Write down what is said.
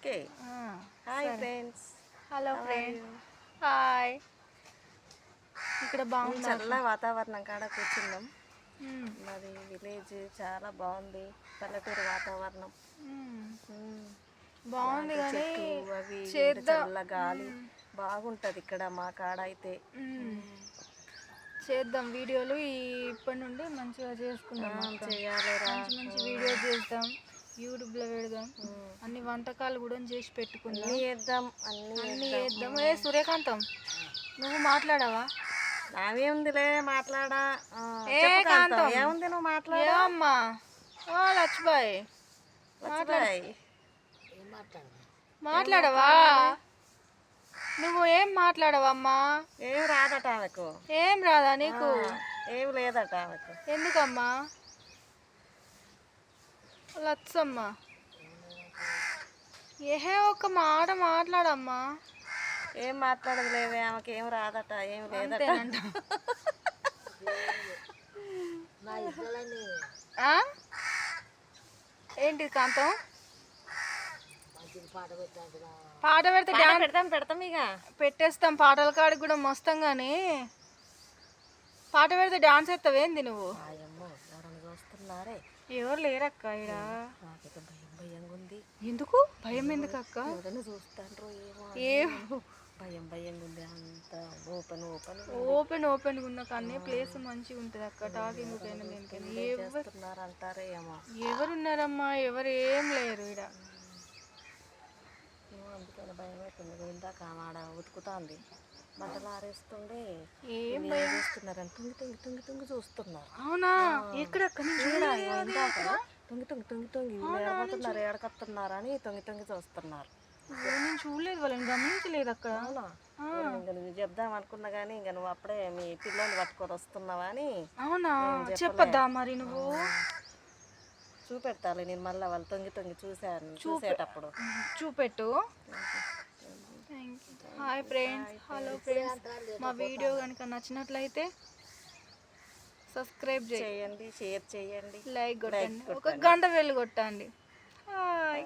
Okay. Hi friends. Hello friends. Hi. ఇక్కడ బాగుంది, చల్ల వాతావరణం కాడ కూర్చున్నాం. మరి విలేజ్ చాలా బాగుంది, పల్లెటూరు వాతావరణం బాగుంది. కానీ అవి చల్ల గాలి బాగుంటది ఇక్కడ మా కాడ అయితే. చేద్దాం వీడియోలు ఇప్పటి నుండి మంచిగా చేసుకుందాం. చేయాలిరా, మంచి వీడియో చేద్దాం, యూట్యూబ్లో పెడదాం. అన్ని వంటకాలు కూడా చేసి పెట్టుకుందాం. అన్ని చేద్దాం. సూర్యకాంతం, నువ్వు మాట్లాడవా? నావేముందిలే మాట్లాడా. ఏముంది నువ్వు మాట్లాడా అమ్మా. లక్ష్బాయ్ మాట్లాడవా? నువ్వు ఏం మాట్లాడవమ్మా? ఏం రాదట ఆమెకు. ఏం రాదా నీకు? ఏం లేదట ఆమెకు. ఎందుకమ్మా? లచ్చమ్మా, ఏహే ఒక మాట మాట్లాడమ్మా. ఏం మాట్లాడదు లేవే, ఆమెకి ఏం రాదట, ఏం లేదట. ఏంటి కాంతం? పాట పెడితే పెడతాం ఇక పెట్టేస్తాం. పాటల కాడికి కూడా మస్తాం. కానీ పాట పెడితే డాన్స్ వేస్తావేంది నువ్వు? చూస్తున్నారే, ఎవరు లేరక్క ఇక్కడ. భయంగా ఉంది. ఎందుకు భయం? ఎందుకు అక్క? చూస్తాండ్రు ఏమో భయంగా ఉంది. అంత ఓపెన్ ఉన్న కానీ ప్లేస్ మంచిగా ఉంటుంది అక్క. టాకింగ్ అంటారే ఏమో. ఎవరున్నారమ్మా? ఎవరు ఏం లేరు ఇక్కడ. అందుకని భయం అవుతుంది. ఇందాక ఆడ ఉతుకుతుంది, బట్టలు ఆరేస్తుండే. ఏం చూస్తున్నారని తుంగి చూస్తున్నారు. అవునా? ఎక్కడ తుంగి ఏడబోతున్నారు, ఏడకత్తున్నారు అని తుంగి చూస్తున్నారు. నేను చూడలేదు, వాళ్ళని గమనించలేదు అక్కడ. ఇంకా నువ్వు చెప్దాం అనుకున్నా కానీ ఇంకా నువ్వు అప్పుడే మీ పిల్లల్ని పట్టుకొని వస్తున్నావా అని. అవునా? చెప్పద్దా మరి నువ్వు? చూపెడతాను నేను మళ్ళీ. వాళ్ళు తొంగి చూసేటప్పుడు చూపెట్టు. Hi friends, hello friends. మా వీడియో కనుక నచ్చినట్లయితే సబ్స్క్రైబ్ చేయండి, షేర్ చేయండి, లైక్ కొట్టండి, ఒక గంట వెళ్ళి కొట్టండి. హాయ్.